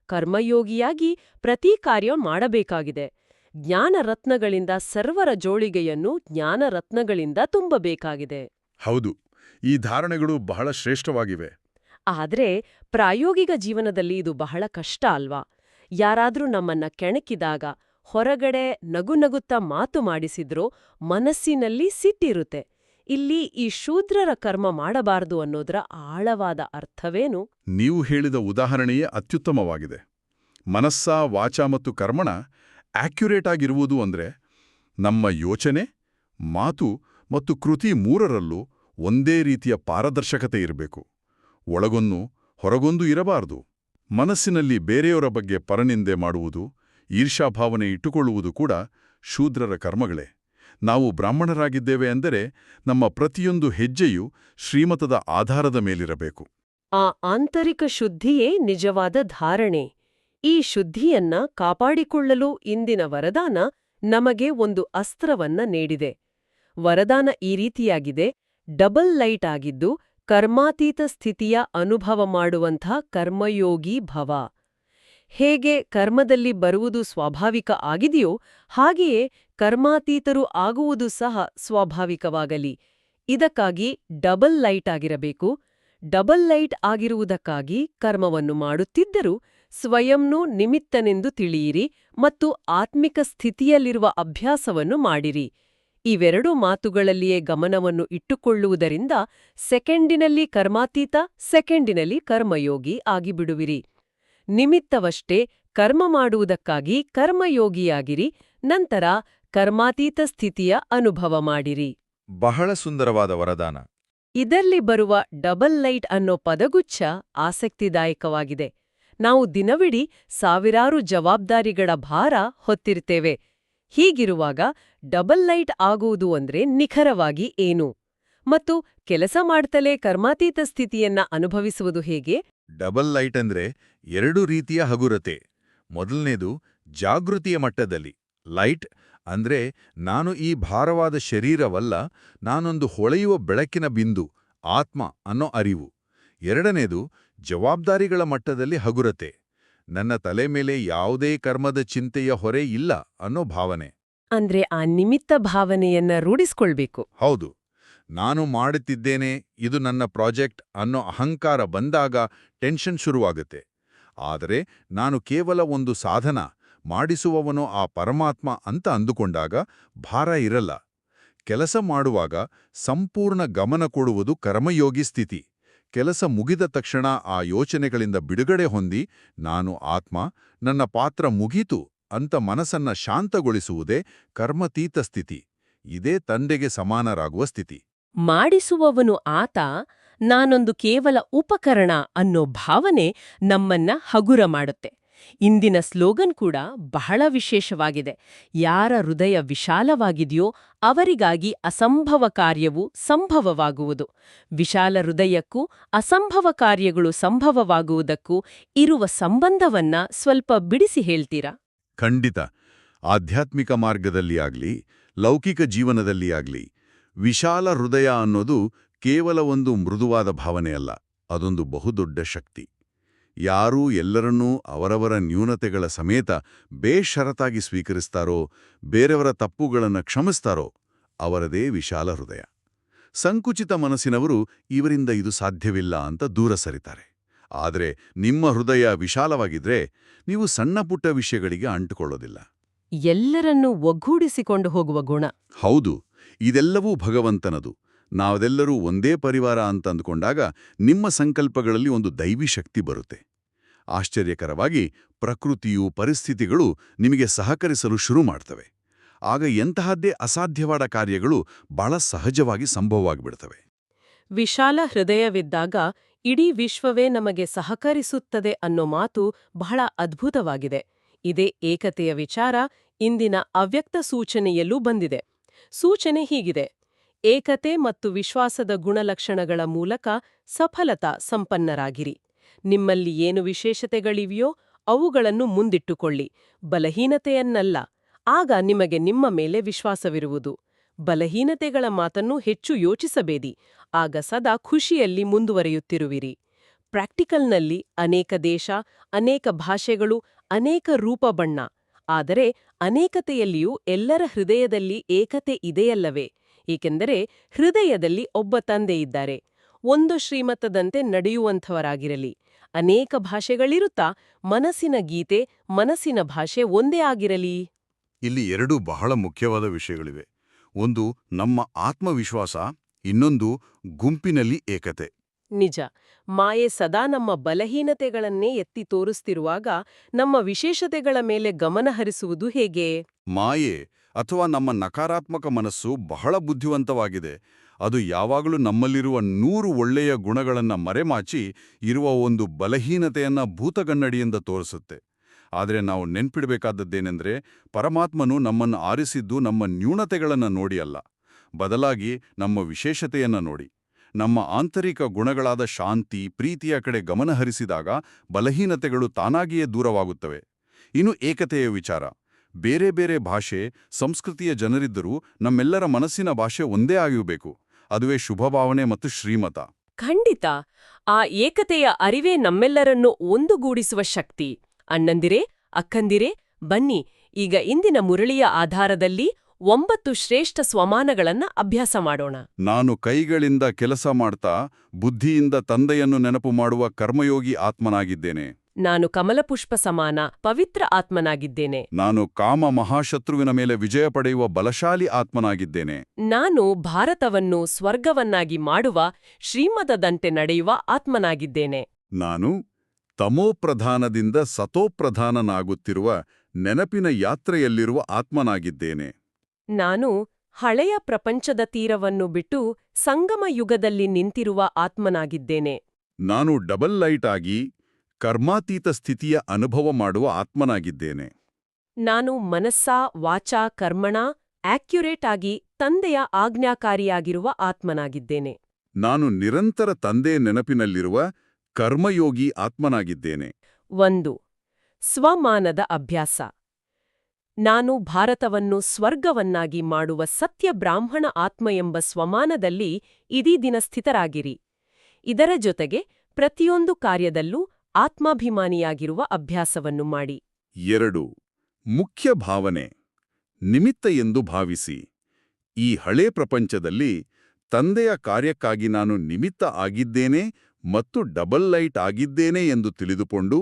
ಕರ್ಮಯೋಗಿಯಾಗಿ ಪ್ರತಿ ಕಾರ್ಯ ಮಾಡಬೇಕಾಗಿದೆ. ಜ್ಞಾನರತ್ನಗಳಿಂದ ಸರ್ವರ ಜೋಳಿಗೆಯನ್ನು ಜ್ಞಾನರತ್ನಗಳಿಂದ ತುಂಬಬೇಕಾಗಿದೆ. ಹೌದು, ಈ ಧಾರಣೆಗಳು ಬಹಳ ಶ್ರೇಷ್ಠವಾಗಿವೆ. ಆದ್ರೆ ಪ್ರಾಯೋಗಿಕ ಜೀವನದಲ್ಲಿ ಇದು ಬಹಳ ಕಷ್ಟ ಅಲ್ವಾ? ಯಾರಾದ್ರೂ ನಮ್ಮನ್ನ ಕೆಣಕಿದಾಗ, ಹೊರಗಡೆ ನಗುನಗುತ್ತಾ ಮಾತು ಮಾಡಿಸಿದ್ರೋ ಮನಸ್ಸಿನಲ್ಲಿ ಸಿಟ್ಟಿರುತ್ತೆ. ಇಲ್ಲಿ ಈ ಶೂದ್ರರ ಕರ್ಮ ಮಾಡಬಾರದು ಅನ್ನೋದರ ಆಳವಾದ ಅರ್ಥವೇನು? ನೀವು ಹೇಳಿದ ಉದಾಹರಣೆಯೇ ಅತ್ಯುತ್ತಮವಾಗಿದೆ. ಮನಸ್ಸ, ವಾಚ ಮತ್ತು ಕರ್ಮಣ ಆಕ್ಯುರೇಟ್ ಆಗಿರುವುದು ಅಂದ್ರೆ ನಮ್ಮ ಯೋಚನೆ, ಮಾತು ಮತ್ತು ಕೃತಿ ಮೂರರಲ್ಲೂ ಒಂದೇ ರೀತಿಯ ಪಾರದರ್ಶಕತೆ ಇರಬೇಕು. ಒಳಗೊಂದು ಹೊರಗೊಂದು ಇರಬಾರದು. ಮನಸ್ಸಿನಲ್ಲಿ ಬೇರೆಯವರ ಬಗ್ಗೆ ಪರನಿಂದೆ ಮಾಡುವುದು, ಈರ್ಷ್ಯಾಭಾವನೆ ಇಟ್ಟುಕೊಳ್ಳುವುದು ಕೂಡ ಶೂದ್ರರ ಕರ್ಮಗಳೇ. ನಾವು ಬ್ರಾಹ್ಮಣರಾಗಿದ್ದೇವೆ ಎಂದರೆ ನಮ್ಮ ಪ್ರತಿಯೊಂದು ಹೆಜ್ಜೆಯೂ ಶ್ರೀಮತದ ಆಧಾರದ ಮೇಲಿರಬೇಕು. ಆ ಆಂತರಿಕ ಶುದ್ಧಿಯೇ ನಿಜವಾದ ಧಾರಣೆ. ಈ ಶುದ್ಧಿಯನ್ನ ಕಾಪಾಡಿಕೊಳ್ಳಲು ಇಂದಿನ ವರದಾನ ನಮಗೆ ಒಂದು ಅಸ್ತ್ರವನ್ನ ನೀಡಿದೆ. ವರದಾನ ಈ ರೀತಿಯಾಗಿದೆ: ಡಬಲ್ ಲೈಟ್ ಆಗಿದ್ದು ಕರ್ಮಾತೀತ ಸ್ಥಿತಿಯ ಅನುಭವ ಮಾಡುವಂಥ ಕರ್ಮಯೋಗಿ ಭವ. ಹೇಗೆ ಕರ್ಮದಲ್ಲಿ ಬರುವುದು ಸ್ವಾಭಾವಿಕ ಆಗಿದೆಯೋ ಹಾಗೆಯೇ ಕರ್ಮಾತೀತರು ಆಗುವುದು ಸಹ ಸ್ವಾಭಾವಿಕವಾಗಲಿ. ಇದಕ್ಕಾಗಿ ಡಬಲ್ ಲೈಟ್ ಆಗಿರಬೇಕು. ಡಬಲ್ ಲೈಟ್ ಆಗಿರುವುದಕ್ಕಾಗಿ ಕರ್ಮವನ್ನು ಮಾಡುತ್ತಿದ್ದರೂ ಸ್ವಯಂನೂ ನಿಮಿತ್ತನೆಂದು ತಿಳಿಯಿರಿ ಮತ್ತು ಆತ್ಮಿಕ ಸ್ಥಿತಿಯಲ್ಲಿರುವ ಅಭ್ಯಾಸವನ್ನು ಮಾಡಿರಿ. ಇವೆರಡೂ ಮಾತುಗಳಲ್ಲಿಯೇ ಗಮನವನ್ನು ಇಟ್ಟುಕೊಳ್ಳುವುದರಿಂದ ಸೆಕೆಂಡಿನಲ್ಲಿ ಕರ್ಮಾತೀತ, ಸೆಕೆಂಡಿನಲ್ಲಿ ಕರ್ಮಯೋಗಿ ಆಗಿಬಿಡುವಿರಿ. ನಿಮಿತ್ತವಷ್ಟೇ ಕರ್ಮ ಮಾಡುವುದಕ್ಕಾಗಿ ಕರ್ಮಯೋಗಿಯಾಗಿರಿ, ನಂತರ ಕರ್ಮಾತೀತ ಸ್ಥಿತಿಯ ಅನುಭವ ಮಾಡಿರಿ. ಬಹಳ ಸುಂದರವಾದ ವರದಾನ. ಇದರಲ್ಲಿ ಬರುವ ಡಬಲ್ ಲೈಟ್ ಅನ್ನೋ ಪದಗುಚ್ಛ ಆಸಕ್ತಿದಾಯಕವಾಗಿದೆ. ನಾವು ದಿನವಿಡೀ ಸಾವಿರಾರು ಜವಾಬ್ದಾರಿಗಳ ಭಾರ ಹೊತ್ತಿರ್ತೇವೆ. ಹೀಗಿರುವಾಗ ಡಬಲ್ ಲೈಟ್ ಆಗುವುದು ಅಂದ್ರೆ ನಿಖರವಾಗಿ ಏನು? ಮತ್ತು ಕೆಲಸ ಮಾಡ್ತಲೇ ಕರ್ಮಾತೀತ ಸ್ಥಿತಿಯನ್ನ ಅನುಭವಿಸುವುದು ಹೇಗೆ? ಡಬಲ್ ಲೈಟ್ ಅಂದ್ರೆ ಎರಡು ರೀತಿಯ ಹಗುರತೆ. ಮೊದಲನೇದು ಜಾಗೃತಿಯ ಮಟ್ಟದಲ್ಲಿ. ಲೈಟ್ ಅಂದ್ರೆ ನಾನು ಈ ಭಾರವಾದ ಶರೀರವಲ್ಲ, ನಾನೊಂದು ಹೊಳೆಯುವ ಬೆಳಕಿನ ಬಿಂದು, ಆತ್ಮ ಅನ್ನೋ ಅರಿವು. ಎರಡನೇದು ಜವಾಬ್ದಾರಿಗಳ ಮಟ್ಟದಲ್ಲಿ ಹಗುರತೆ. ನನ್ನ ತಲೆ ಮೇಲೆ ಯಾವುದೇ ಕರ್ಮದ ಚಿಂತೆಯ ಹೊರೆ ಇಲ್ಲ ಅನ್ನೋ ಭಾವನೆ. ಅಂದ್ರೆ ಆ ನಿಮಿತ್ತ ಭಾವನೆಯನ್ನ ರೂಢಿಸ್ಕೊಳ್ಬೇಕು. ಹೌದು, ನಾನು ಮಾಡುತ್ತಿದ್ದೇನೆ, ಇದು ನನ್ನ ಪ್ರಾಜೆಕ್ಟ್ ಅನ್ನೋ ಅಹಂಕಾರ ಬಂದಾಗ ಟೆನ್ಷನ್ ಶುರುವಾಗುತ್ತೆ. ಆದರೆ ನಾನು ಕೇವಲ ಒಂದು ಸಾಧನ, ಮಾಡಿಸುವವನೋ ಆ ಪರಮಾತ್ಮ ಅಂತ ಅಂದುಕೊಂಡಾಗ ಭಾರ ಇರಲ್ಲ. ಕೆಲಸ ಮಾಡುವಾಗ ಸಂಪೂರ್ಣ ಗಮನ ಕೊಡುವುದು ಕರ್ಮಯೋಗಿ ಸ್ಥಿತಿ. ಕೆಲಸ ಮುಗಿದ ತಕ್ಷಣ ಆ ಯೋಚನೆಗಳಿಂದ ಬಿಡುಗಡೆ ಹೊಂದಿ ನಾನು ಆತ್ಮ, ನನ್ನ ಪಾತ್ರ ಮುಗೀತು ಅಂತ ಮನಸ್ಸನ್ನ ಶಾಂತಗೊಳಿಸುವುದೇ ಕರ್ಮತೀತ ಸ್ಥಿತಿ. ಇದೇ ತಂದೆಗೆ ಸಮಾನರಾಗುವ ಸ್ಥಿತಿ. ಮಾಡಿಸುವವನು ಆತ, ನಾನೊಂದು ಕೇವಲ ಉಪಕರಣ ಅನ್ನೋ ಭಾವನೆ ನಮ್ಮನ್ನ ಹಗುರ ಮಾಡುತ್ತೆ. ಇಂದಿನ ಸ್ಲೋಗನ್ ಕೂಡ ಬಹಳ ವಿಶೇಷವಾಗಿದೆ. ಯಾರ ಹೃದಯ ವಿಶಾಲವಾಗಿದೆಯೋ ಅವರಿಗಾಗಿ ಅಸಂಭವ ಕಾರ್ಯವು ಸಂಭವವಾಗುವುದು. ವಿಶಾಲ ಹೃದಯಕ್ಕೂ ಅಸಂಭವ ಕಾರ್ಯಗಳು ಸಂಭವವಾಗುವುದಕ್ಕೂ ಇರುವ ಸಂಬಂಧವನ್ನ ಸ್ವಲ್ಪ ಬಿಡಿಸಿ ಹೇಳ್ತೀರಾ? ಖಂಡಿತ. ಆಧ್ಯಾತ್ಮಿಕ ಮಾರ್ಗದಲ್ಲಿ ಆಗ್ಲಿ, ಲೌಕಿಕ ಜೀವನದಲ್ಲಿ ಆಗ್ಲಿ, ವಿಶಾಲ ಹೃದಯ ಅನ್ನೋದು ಕೇವಲ ಒಂದು ಮೃದುವಾದ ಭಾವನೆಯಲ್ಲ, ಅದೊಂದು ಬಹುದೊಡ್ಡ ಶಕ್ತಿ. ಯಾರೂ ಎಲ್ಲರನ್ನೂ ಅವರವರ ನ್ಯೂನತೆಗಳ ಸಮೇತ ಬೇಷರತಾಗಿ ಸ್ವೀಕರಿಸ್ತಾರೋ, ಬೇರೆಯವರ ತಪ್ಪುಗಳನ್ನು ಕ್ಷಮಿಸ್ತಾರೋ, ಅವರದೇ ವಿಶಾಲ ಹೃದಯ. ಸಂಕುಚಿತ ಮನಸ್ಸಿನವರು ಇವರಿಂದ ಇದು ಸಾಧ್ಯವಿಲ್ಲ ಅಂತ ದೂರ ಸರಿತಾರೆ. ಆದರೆ ನಿಮ್ಮ ಹೃದಯ ವಿಶಾಲವಾಗಿದ್ರೆ ನೀವು ಸಣ್ಣ ಪುಟ್ಟ ವಿಷಯಗಳಿಗೆ ಅಂಟುಕೊಳ್ಳೋದಿಲ್ಲ. ಎಲ್ಲರನ್ನೂ ಒಗ್ಗೂಡಿಸಿಕೊಂಡು ಹೋಗುವ ಗುಣ. ಹೌದು, ಇದೆಲ್ಲವೂ ಭಗವಂತನದು. ನಾವೆಲ್ಲರೂ ಒಂದೇ ಪರಿವಾರ ಅಂತ ಅಂದುಕೊಂಡಾಗ ನಿಮ್ಮ ಸಂಕಲ್ಪಗಳಲ್ಲಿ ಒಂದು ದೈವಿ ಶಕ್ತಿ ಬರುತ್ತೆ. ಆಶ್ಚರ್ಯಕರವಾಗಿ ಪ್ರಕೃತಿಯು, ಪರಿಸ್ಥಿತಿಗಳು ನಿಮಗೆ ಸಹಕರಿಸಲು ಶುರು ಮಾಡ್ತವೆ. ಆಗ ಎಂತಹದ್ದೇ ಅಸಾಧ್ಯವಾದ ಕಾರ್ಯಗಳು ಬಹಳ ಸಹಜವಾಗಿ ಸಂಭವವಾಗಿಬಿಡ್ತವೆ. ವಿಶಾಲ ಹೃದಯವಿದ್ದಾಗ ಇಡೀ ವಿಶ್ವವೇ ನಮಗೆ ಸಹಕರಿಸುತ್ತದೆ ಅನ್ನೋ ಮಾತು ಬಹಳ ಅದ್ಭುತವಾಗಿದೆ. ಇದೇ ಏಕತೆಯ ವಿಚಾರ ಇಂದಿನ ಅವ್ಯಕ್ತ ಸೂಚನೆಯಲ್ಲೂ ಬಂದಿದೆ. ಸೂಚನೆ ಹೀಗಿದೆ: ಏಕತೆ ಮತ್ತು ವಿಶ್ವಾಸದ ಗುಣಲಕ್ಷಣಗಳ ಮೂಲಕ ಸಫಲತಾ ಸಂಪನ್ನರಾಗಿರಿ. ನಿಮ್ಮಲ್ಲಿ ಏನು ವಿಶೇಷತೆಗಳಿವೆಯೋ ಅವುಗಳನ್ನು ಮುಂದಿಟ್ಟುಕೊಳ್ಳಿ, ಬಲಹೀನತೆಯನ್ನಲ್ಲ. ಆಗ ನಿಮಗೆ ನಿಮ್ಮ ಮೇಲೆ ವಿಶ್ವಾಸವಿರುವುದು. ಬಲಹೀನತೆಗಳ ಮಾತನ್ನು ಹೆಚ್ಚು ಯೋಚಿಸಬೇಡಿ, ಆಗ ಸದಾ ಖುಷಿಯಲ್ಲಿ ಮುಂದುವರಿಯುತ್ತಿರುವಿರಿ. ಪ್ರಾಕ್ಟಿಕಲ್ನಲ್ಲಿ ಅನೇಕ ದೇಶ, ಅನೇಕ ಭಾಷೆಗಳು, ಅನೇಕ ರೂಪ ಬಣ್ಣ. ಆದರೆ ಅನೇಕತೆಯಲ್ಲಿಯೂ ಎಲ್ಲರ ಹೃದಯದಲ್ಲಿ ಏಕತೆ ಇದೆಯಲ್ಲವೇ? ಏಕೆಂದರೆ ಹೃದಯದಲ್ಲಿ ಒಬ್ಬ ತಂದೆ ಇದ್ದಾರೆ. ಒಂದು ಶ್ರೀಮತದಂತೆ ನಡೆಯುವಂಥವರಾಗಿರಲಿ. ಅನೇಕ ಭಾಷೆಗಳಿರುತ್ತಾ ಮನಸ್ಸಿನ ಗೀತೆ, ಮನಸ್ಸಿನ ಭಾಷೆ ಒಂದೇ ಆಗಿರಲಿ. ಇಲ್ಲಿ ಎರಡು ಬಹಳ ಮುಖ್ಯವಾದ ವಿಷಯಗಳಿವೆ. ಒಂದು ನಮ್ಮ ಆತ್ಮವಿಶ್ವಾಸ, ಇನ್ನೊಂದು ಗುಂಪಿನಲ್ಲಿ ಏಕತೆ. ನಿಜ, ಮಾಯೆ ಸದಾ ನಮ್ಮ ಬಲಹೀನತೆಗಳನ್ನೇ ಎತ್ತಿ ತೋರಿಸ್ತಿರುವಾಗ ನಮ್ಮ ವಿಶೇಷತೆಗಳ ಮೇಲೆ ಗಮನ ಹರಿಸುವುದು ಹೇಗೆ? ಮಾಯೆ ಅಥವಾ ನಮ್ಮ ನಕಾರಾತ್ಮಕ ಮನಸ್ಸು ಬಹಳ ಬುದ್ಧಿವಂತವಾಗಿದೆ. ಅದು ಯಾವಾಗಲೂ ನಮ್ಮಲ್ಲಿರುವ 100 ಒಳ್ಳೆಯ ಗುಣಗಳನ್ನು ಮರೆಮಾಚಿ ಇರುವ ಒಂದು ಬಲಹೀನತೆಯನ್ನ ಭೂತಗನ್ನಡಿಯಿಂದ ತೋರಿಸುತ್ತೆ. ಆದರೆ ನಾವು ನೆನ್ಪಿಡಬೇಕಾದದ್ದೇನೆಂದ್ರೆ, ಪರಮಾತ್ಮನು ನಮ್ಮನ್ನು ಆರಿಸಿದ್ದು ನಮ್ಮ ನ್ಯೂನತೆಗಳನ್ನು ನೋಡಿ ಅಲ್ಲ, ಬದಲಾಗಿ ನಮ್ಮ ವಿಶೇಷತೆಯನ್ನ ನೋಡಿ. ನಮ್ಮ ಆಂತರಿಕ ಗುಣಗಳಾದ ಶಾಂತಿ ಪ್ರೀತಿಯ ಕಡೆ ಗಮನಹರಿಸಿದಾಗ ಬಲಹೀನತೆಗಳು ತಾನಾಗಿಯೇ ದೂರವಾಗುತ್ತವೆ. ಇನ್ನು ಏಕತೆಯ ವಿಚಾರ. ಬೇರೆ ಬೇರೆ ಭಾಷೆ ಸಂಸ್ಕೃತಿಯ ಜನರಿದ್ದರೂ ನಮ್ಮೆಲ್ಲರ ಮನಸ್ಸಿನ ಭಾಷೆ ಒಂದೇ ಆಗಿರಬೇಕು. ಅದುವೇ ಶುಭಭಾವನೆ ಮತ್ತು ಶ್ರೀಮತ. ಖಂಡಿತ. ಆ ಏಕತೆಯ ಅರಿವೇ ನಮ್ಮೆಲ್ಲರನ್ನೂ ಒಂದುಗೂಡಿಸುವ ಶಕ್ತಿ. ಅಣ್ಣಂದಿರೇ, ಅಕ್ಕಂದಿರೇ, ಬನ್ನಿ ಈಗ ಇಂದಿನ ಮುರಳಿಯ ಆಧಾರದಲ್ಲಿ 9 ಶ್ರೇಷ್ಠ ಸ್ವಮಾನಗಳನ್ನ ಅಭ್ಯಾಸ ಮಾಡೋಣ. ನಾನು ಕೈಗಳಿಂದ ಕೆಲಸ ಮಾಡ್ತಾ ಬುದ್ಧಿಯಿಂದ ತಂದೆಯನ್ನು ನೆನಪು ಮಾಡುವ ಕರ್ಮಯೋಗಿ ಆತ್ಮನಾಗಿದ್ದೇನೆ. ನಾನು ಕಮಲಪುಷ್ಪ ಸಮಾನ ಪವಿತ್ರ ಆತ್ಮನಾಗಿದ್ದೇನೆ. ನಾನು ಕಾಮ ಮಹಾಶತ್ರುವಿನ ಮೇಲೆ ವಿಜಯ ಪಡೆಯುವ ಬಲಶಾಲಿ ಆತ್ಮನಾಗಿದ್ದೇನೆ. ನಾನು ಭಾರತವನ್ನು ಸ್ವರ್ಗವನ್ನಾಗಿ ಮಾಡುವ ಶ್ರೀಮತದಂತೆ ನಡೆಯುವ ಆತ್ಮನಾಗಿದ್ದೇನೆ. ನಾನು ತಮೋಪ್ರಧಾನದಿಂದ ಸತೋಪ್ರಧಾನನಾಗುತ್ತಿರುವ ನೆನಪಿನ ಯಾತ್ರೆಯಲ್ಲಿರುವ ಆತ್ಮನಾಗಿದ್ದೇನೆ. ನಾನು ಹಳೆಯ ಪ್ರಪಂಚದ ತೀರವನ್ನು ಬಿಟ್ಟು ಸಂಗಮ ಯುಗದಲ್ಲಿ ನಿಂತಿರುವ ಆತ್ಮನಾಗಿದ್ದೇನೆ. ನಾನು ಡಬಲ್ ಲೈಟ್ ಆಗಿ ಕರ್ಮಾತೀತ ಸ್ಥಿತಿಯ ಅನುಭವ ಮಾಡುವ ಆತ್ಮನಾಗಿದ್ದೇನೆ. ನಾನು ಮನಸ್ಸ ವಾಚಾ ಕರ್ಮಣ ಆಕ್ಯುರೇಟ್ ಆಗಿ ತಂದೆಯ ಆಜ್ಞಾಕಾರಿಯಾಗಿರುವ ಆತ್ಮನಾಗಿದ್ದೇನೆ. ನಾನು ನಿರಂತರ ತಂದೆ ನೆನಪಿನಲ್ಲಿರುವ ಕರ್ಮಯೋಗಿ ಆತ್ಮನಾಗಿದ್ದೇನೆ. 1. ಸ್ವಮಾನದ ಅಭ್ಯಾಸ. ನಾನು ಭಾರತವನ್ನು ಸ್ವರ್ಗವನ್ನಾಗಿ ಮಾಡುವ ಸತ್ಯ ಬ್ರಾಹ್ಮಣ ಆತ್ಮ ಎಂಬ ಸ್ವಮಾನದಲ್ಲಿ ಇಡೀ ದಿನ ಸ್ಥಿತರಾಗಿರಿ. ಇದರ ಜೊತೆಗೆ ಪ್ರತಿಯೊಂದು ಕಾರ್ಯದಲ್ಲೂ ಆತ್ಮಾಭಿಮಾನಿಯಾಗಿರುವ ಅಭ್ಯಾಸವನ್ನು ಮಾಡಿ. 2. ಮುಖ್ಯ ಭಾವನೆ. ನಿಮಿತ್ತ ಎಂದು ಭಾವಿಸಿ. ಈ ಹಳೇ ಪ್ರಪಂಚದಲ್ಲಿ ತಂದೆಯ ಕಾರ್ಯಕ್ಕಾಗಿ ನಾನು ನಿಮಿತ್ತ ಆಗಿದ್ದೇನೆ ಮತ್ತು ಡಬಲ್ ಲೈಟ್ ಆಗಿದ್ದೇನೆ ಎಂದು ತಿಳಿದುಕೊಂಡು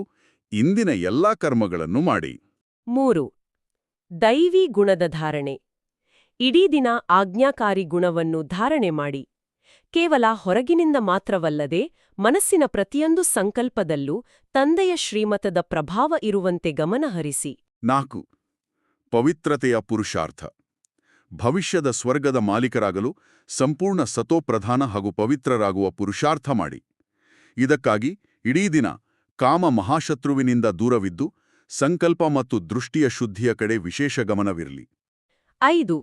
ಇಂದಿನ ಎಲ್ಲಾ ಕರ್ಮಗಳನ್ನು ಮಾಡಿ. 3. ದೈವಿ ಗುಣದ ಧಾರಣೆ. ಇಡೀ ದಿನ ಆಜ್ಞಾಕಾರಿ ಗುಣವನ್ನು ಧಾರಣೆ ಮಾಡಿ. ಕೇವಲ ಹೊರಗಿನಿಂದ ಮಾತ್ರವಲ್ಲದೆ ಮನಸ್ಸಿನ ಪ್ರತಿಯೊಂದು ಸಂಕಲ್ಪದಲ್ಲೂ ತಂದೆಯ ಶ್ರೀಮತದ ಪ್ರಭಾವ ಇರುವಂತೆ ಗಮನಹರಿಸಿ. 4. ಪವಿತ್ರತೆಯ ಪುರುಷಾರ್ಥ. ಭವಿಷ್ಯದ ಸ್ವರ್ಗದ ಮಾಲೀಕರಾಗಲು ಸಂಪೂರ್ಣ ಸತೋಪ್ರಧಾನ ಹಾಗೂ ಪವಿತ್ರರಾಗುವ ಪುರುಷಾರ್ಥ ಮಾಡಿ. ಇದಕ್ಕಾಗಿ ಇಡೀ ದಿನ ಕಾಮ ಮಹಾಶತ್ರುವಿನಿಂದ ದೂರವಿದ್ದು ಸಂಕಲ್ಪ ಮತ್ತು ದೃಷ್ಟಿಯ ಶುದ್ಧಿಯ ಕಡೆ ವಿಶೇಷ ಗಮನವಿರಲಿ. 5.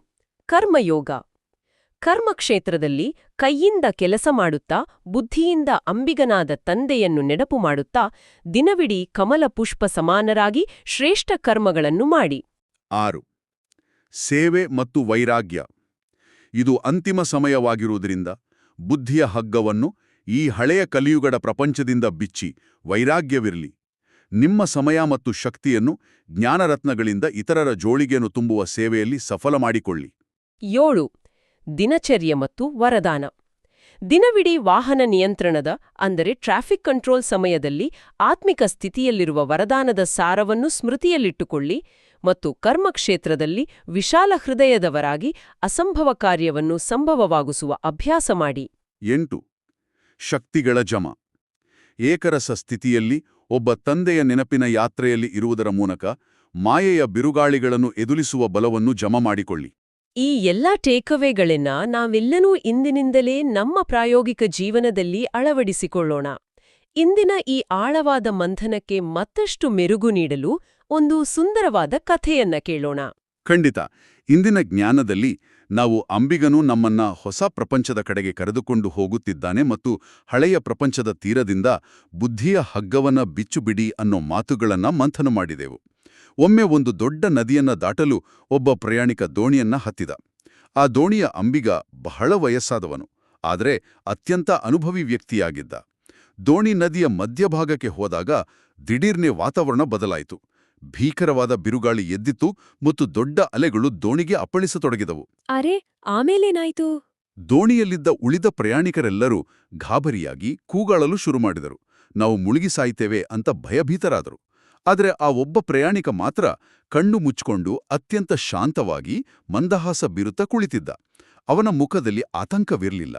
ಕರ್ಮಯೋಗ. ಕರ್ಮಕ್ಷೇತ್ರದಲ್ಲಿ ಕೈಯಿಂದ ಕೆಲಸ ಮಾಡುತ್ತಾ ಬುದ್ಧಿಯಿಂದ ಅಂಬಿಗನಾದ ತಂದೆಯನ್ನು ನೆನಪು ಮಾಡುತ್ತಾ ದಿನವಿಡೀ ಕಮಲ ಪುಷ್ಪ ಸಮಾನರಾಗಿ ಶ್ರೇಷ್ಠ ಕರ್ಮಗಳನ್ನು ಮಾಡಿ. 6. ಸೇವೆ ಮತ್ತು ವೈರಾಗ್ಯ. ಇದು ಅಂತಿಮ ಸಮಯವಾಗಿರುವುದರಿಂದ ಬುದ್ಧಿಯ ಹಗ್ಗವನ್ನು ಈ ಹಳೆಯ ಕಲಿಯುಗದ ಪ್ರಪಂಚದಿಂದ ಬಿಚ್ಚಿ ವೈರಾಗ್ಯವಿರಲಿ. ನಿಮ್ಮ ಸಮಯ ಮತ್ತು ಶಕ್ತಿಯನ್ನು ಜ್ಞಾನರತ್ನಗಳಿಂದ ಇತರರ ಜೋಳಿಗೆಯನ್ನು ತುಂಬುವ ಸೇವೆಯಲ್ಲಿ ಸಫಲ ಮಾಡಿಕೊಳ್ಳಿ. 7. ದಿನಚರ್ಯ ಮತ್ತು ವರದಾನ. ದಿನವಿಡೀ ವಾಹನ ನಿಯಂತ್ರಣದ ಅಂದರೆ ಟ್ರಾಫಿಕ್ ಕಂಟ್ರೋಲ್ ಸಮಯದಲ್ಲಿ ಆತ್ಮಿಕ ಸ್ಥಿತಿಯಲ್ಲಿರುವ ವರದಾನದ ಸಾರವನ್ನು ಸ್ಮೃತಿಯಲ್ಲಿಟ್ಟುಕೊಳ್ಳಿ ಮತ್ತು ಕರ್ಮಕ್ಷೇತ್ರದಲ್ಲಿ ವಿಶಾಲ ಹೃದಯದವರಾಗಿ ಅಸಂಭವ ಕಾರ್ಯವನ್ನು ಸಂಭವವಾಗಿಸುವ ಅಭ್ಯಾಸ ಮಾಡಿ. 8. ಶಕ್ತಿಗಳ ಜಮ. ಏಕರಸ ಸ್ಥಿತಿಯಲ್ಲಿ ಒಬ್ಬ ತಂದೆಯ ನೆನಪಿನ ಯಾತ್ರೆಯಲ್ಲಿ ಇರುವುದರ ಮೂಲಕ ಮಾಯೆಯ ಬಿರುಗಾಳಿಗಳನ್ನು ಎದುರಿಸುವ ಬಲವನ್ನು ಜಮ ಮಾಡಿಕೊಳ್ಳಿ. ಈ ಎಲ್ಲ ಟೇಕವೇಗಳನ್ನ ನಾವೆಲ್ಲನೂ ಇಂದಿನಿಂದಲೇ ನಮ್ಮ ಪ್ರಾಯೋಗಿಕ ಜೀವನದಲ್ಲಿ ಅಳವಡಿಸಿಕೊಳ್ಳೋಣ. ಇಂದಿನ ಈ ಆಳವಾದ ಮಂಥನಕ್ಕೆ ಮತ್ತಷ್ಟು ಮೆರುಗು ನೀಡಲು ಒಂದು ಸುಂದರವಾದ ಕಥೆಯನ್ನ ಕೇಳೋಣ. ಖಂಡಿತ. ಇಂದಿನ ಜ್ಞಾನದಲ್ಲಿ ನಾವು ಅಂಬಿಗನು ನಮ್ಮನ್ನ ಹೊಸ ಪ್ರಪಂಚದ ಕಡೆಗೆ ಕರೆದುಕೊಂಡು ಹೋಗುತ್ತಿದ್ದಾನೆ ಮತ್ತು ಹಳೆಯ ಪ್ರಪಂಚದ ತೀರದಿಂದ ಬುದ್ಧಿಯ ಹಗ್ಗವನ್ನ ಬಿಚ್ಚುಬಿಡಿ ಅನ್ನೋ ಮಾತುಗಳನ್ನ ಮಂಥನ ಮಾಡಿದೆವು. ಒಮ್ಮೆ ಒಂದು ದೊಡ್ಡ ನದಿಯನ್ನ ದಾಟಲು ಒಬ್ಬ ಪ್ರಯಾಣಿಕ ದೋಣಿಯನ್ನ ಹತ್ತಿದ. ಆ ದೋಣಿಯ ಅಂಬಿಗ ಬಹಳ ವಯಸ್ಸಾದವನು, ಆದರೆ ಅತ್ಯಂತ ಅನುಭವಿ ವ್ಯಕ್ತಿಯಾಗಿದ್ದ. ದೋಣಿ ನದಿಯ ಮಧ್ಯಭಾಗಕ್ಕೆ ಹೋದಾಗ ದಿಢೀರ್ನೆ ವಾತಾವರಣ ಬದಲಾಯಿತು. ಭೀಕರವಾದ ಬಿರುಗಾಳಿ ಎದ್ದಿತು ಮತ್ತು ದೊಡ್ಡ ಅಲೆಗಳು ದೋಣಿಗೆ ಅಪ್ಪಳಿಸತೊಡಗಿದವು. ಅರೆ, ಆಮೇಲೇನಾಯ್ತು? ದೋಣಿಯಲ್ಲಿದ್ದ ಉಳಿದ ಪ್ರಯಾಣಿಕರೆಲ್ಲರೂ ಗಾಬರಿಯಾಗಿ ಕೂಗಾಳಲು ಶುರುಮಾಡಿದರು. ನಾವು ಮುಳುಗಿ ಸಾಯ್ತೇವೆ ಅಂತ ಭಯಭೀತರಾದರು. ಆದರೆ ಆ ಒಬ್ಬ ಪ್ರಯಾಣಿಕ ಮಾತ್ರ ಕಣ್ಣು ಮುಚ್ಕೊಂಡು ಅತ್ಯಂತ ಶಾಂತವಾಗಿ ಮಂದಹಾಸ ಬೀರುತ್ತಾ ಕುಳಿತಿದ್ದ. ಅವನ ಮುಖದಲ್ಲಿ ಆತಂಕವಿರಲಿಲ್ಲ.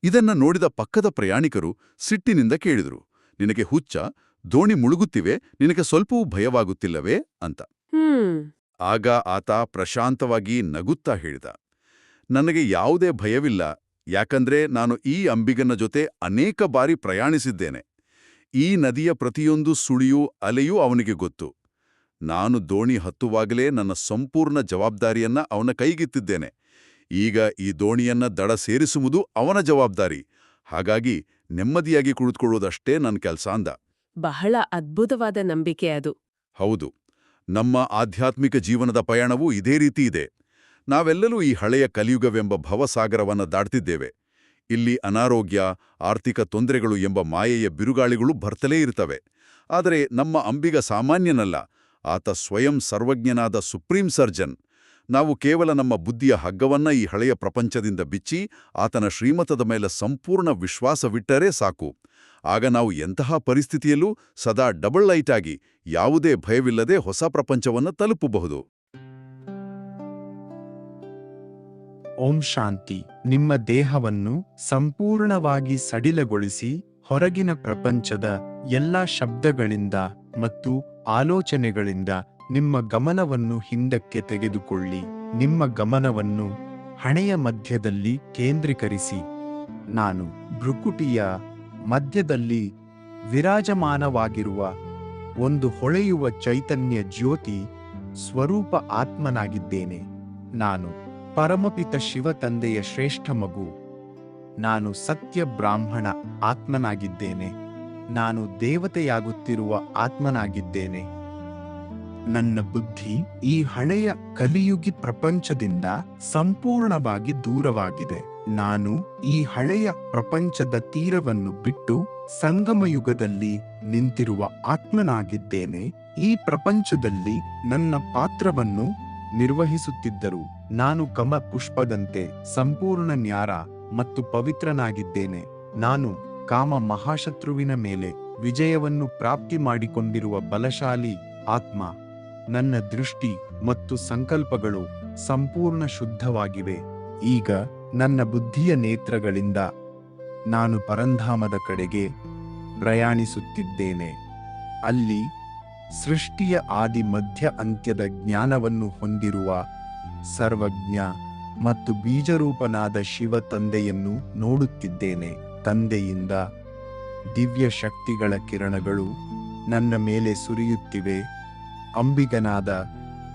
ಇದನ್ನ ನೋಡಿದ ಪಕ್ಕದ ಪ್ರಯಾಣಿಕರು ಸಿಟ್ಟಿನಿಂದ ಕೇಳಿದರು, ನಿನಗೆ ಹುಚ್ಚ? ದೋಣಿ ಮುಳುಗುತ್ತಿವೆ, ನಿನಗೆ ಸ್ವಲ್ಪವೂ ಭಯವಾಗುತ್ತಿಲ್ಲವೇ ಅಂತ. ಆಗ ಆತ ಪ್ರಶಾಂತವಾಗಿ ನಗುತ್ತಾ ಹೇಳಿದ, ನನಗೆ ಯಾವುದೇ ಭಯವಿಲ್ಲ, ಯಾಕಂದ್ರೆ ನಾನು ಈ ಅಂಬಿಗನ ಜೊತೆ ಅನೇಕ ಬಾರಿ ಪ್ರಯಾಣಿಸಿದ್ದೇನೆ. ಈ ನದಿಯ ಪ್ರತಿಯೊಂದು ಸುಳಿಯೂ ಅಲೆಯೂ ಅವನಿಗೆ ಗೊತ್ತು. ನಾನು ದೋಣಿ ಹತ್ತುವಾಗಲೇ ನನ್ನ ಸಂಪೂರ್ಣ ಜವಾಬ್ದಾರಿಯನ್ನ ಅವನ ಕೈಗಿತ್ತಿದ್ದೇನೆ. ಈಗ ಈ ದೋಣಿಯನ್ನ ದಡ ಸೇರಿಸುವುದು ಅವನ ಜವಾಬ್ದಾರಿ. ಹಾಗಾಗಿ ನೆಮ್ಮದಿಯಾಗಿ ಕುಳಿತುಕೊಳ್ಳೋದಷ್ಟೇ ನನ್ನ ಕೆಲಸ ಅಂದ. ಬಹಳ ಅದ್ಭುತವಾದ ನಂಬಿಕೆ ಅದು. ಹೌದು, ನಮ್ಮ ಆಧ್ಯಾತ್ಮಿಕ ಜೀವನದ ಪಯಣವೂ ಇದೇ ರೀತಿ ಇದೆ. ನಾವೆಲ್ಲರೂ ಈ ಹಳೆಯ ಕಲಿಯುಗವೆಂಬ ಭವಸಾಗರವನ್ನು ದಾಟ್ತಿದ್ದೇವೆ. ಇಲ್ಲಿ ಅನಾರೋಗ್ಯ, ಆರ್ಥಿಕ ತೊಂದರೆಗಳು ಎಂಬ ಮಾಯೆಯ ಬಿರುಗಾಳಿಗಳು ಬರ್ತಲೇ ಇರ್ತವೆ. ಆದರೆ ನಮ್ಮ ಅಂಬಿಗ ಸಾಮಾನ್ಯನಲ್ಲ. ಆತ ಸ್ವಯಂ ಸರ್ವಜ್ಞನಾದ ಸುಪ್ರೀಂ ಸರ್ಜನ್. ನಾವು ಕೇವಲ ನಮ್ಮ ಬುದ್ಧಿಯ ಹಗ್ಗವನ್ನ ಈ ಹಳೆಯ ಪ್ರಪಂಚದಿಂದ ಬಿಚ್ಚಿ ಆತನ ಶ್ರೀಮತದ ಮೇಲೆ ಸಂಪೂರ್ಣ ವಿಶ್ವಾಸವಿಟ್ಟರೆ ಸಾಕು. ಆಗ ನಾವು ಎಂತಹ ಪರಿಸ್ಥಿತಿಯಲ್ಲೂ ಸದಾ ಡಬಲ್ ಲೈಟ್ ಆಗಿ ಯಾವುದೇ ಭಯವಿಲ್ಲದೆ ಹೊಸ ಪ್ರಪಂಚವನ್ನು ತಲುಪಬಹುದು. ಓಂ ಶಾಂತಿ. ನಿಮ್ಮ ದೇಹವನ್ನು ಸಂಪೂರ್ಣವಾಗಿ ಸಡಿಲಗೊಳಿಸಿ ಹೊರಗಿನ ಪ್ರಪಂಚದ ಎಲ್ಲಾ ಶಬ್ದಗಳಿಂದ ಮತ್ತು ಆಲೋಚನೆಗಳಿಂದ ನಿಮ್ಮ ಗಮನವನ್ನು ಹಿಂದಕ್ಕೆ ತೆಗೆದುಕೊಳ್ಳಿ. ನಿಮ್ಮ ಗಮನವನ್ನು ಹಣೆಯ ಮಧ್ಯದಲ್ಲಿ ಕೇಂದ್ರೀಕರಿಸಿ. ನಾನು ಭ್ರುಕುಟಿಯ ಮಧ್ಯದಲ್ಲಿ ವಿರಾಜಮಾನವಾಗಿರುವ ಒಂದು ಹೊಳೆಯುವ ಚೈತನ್ಯ ಜ್ಯೋತಿ ಸ್ವರೂಪ ಆತ್ಮನಾಗಿದ್ದೇನೆ. ನಾನು ಪರಮಪಿತ ಶಿವ ತಂದೆಯ ಶ್ರೇಷ್ಠ ಮಗು. ನಾನು ಸತ್ಯ ಬ್ರಾಹ್ಮಣ ಆತ್ಮನಾಗಿದ್ದೇನೆ. ನಾನು ದೇವತೆಯಾಗುತ್ತಿರುವ ಆತ್ಮನಾಗಿದ್ದೇನೆ. ನನ್ನ ಬುದ್ಧಿ ಈ ಹಳೆಯ ಕಲಿಯುಗಿ ಪ್ರಪಂಚದಿಂದ ಸಂಪೂರ್ಣವಾಗಿ ದೂರವಾಗಿದೆ. ನಾನು ಈ ಹಳೆಯ ಪ್ರಪಂಚದ ತೀರವನ್ನು ಬಿಟ್ಟು ಸಂಗಮಯುಗದಲ್ಲಿ ನಿಂತಿರುವ ಆತ್ಮನಾಗಿದ್ದೇನೆ. ಈ ಪ್ರಪಂಚದಲ್ಲಿ ನನ್ನ ಪಾತ್ರವನ್ನು ನಿರ್ವಹಿಸುತ್ತಿದ್ದರು. ನಾನು ಕಮ ಪುಷ್ಪದಂತೆ ಸಂಪೂರ್ಣ ನ್ಯಾರ ಮತ್ತು ಪವಿತ್ರನಾಗಿದ್ದೇನೆ. ನಾನು ಕಾಮ ಮಹಾಶತ್ರುವಿನ ಮೇಲೆ ವಿಜಯವನ್ನು ಪ್ರಾಪ್ತಿ ಮಾಡಿಕೊಂಡಿರುವ ಬಲಶಾಲಿ ಆತ್ಮ. ನನ್ನ ದೃಷ್ಟಿ ಮತ್ತು ಸಂಕಲ್ಪಗಳು ಸಂಪೂರ್ಣ ಶುದ್ಧವಾಗಿವೆ. ಈಗ ನನ್ನ ಬುದ್ಧಿಯ ನೇತ್ರಗಳಿಂದ ನಾನು ಪರಂಧಾಮದ ಕಡೆಗೆ ಪ್ರಯಾಣಿಸುತ್ತಿದ್ದೇನೆ. ಅಲ್ಲಿ ಸೃಷ್ಟಿಯ ಆದಿ ಮಧ್ಯ ಅಂತ್ಯದ ಜ್ಞಾನವನ್ನು ಹೊಂದಿರುವ ಸರ್ವಜ್ಞ ಮತ್ತು ಬೀಜರೂಪನಾದ ಶಿವ ತಂದೆಯನ್ನು ನೋಡುತ್ತಿದ್ದೇನೆ. ತಂದೆಯಿಂದ ದಿವ್ಯ ಶಕ್ತಿಗಳ ಕಿರಣಗಳು ನನ್ನ ಮೇಲೆ ಸುರಿಯುತ್ತಿವೆ. ಅಂಬಿಗನಾದ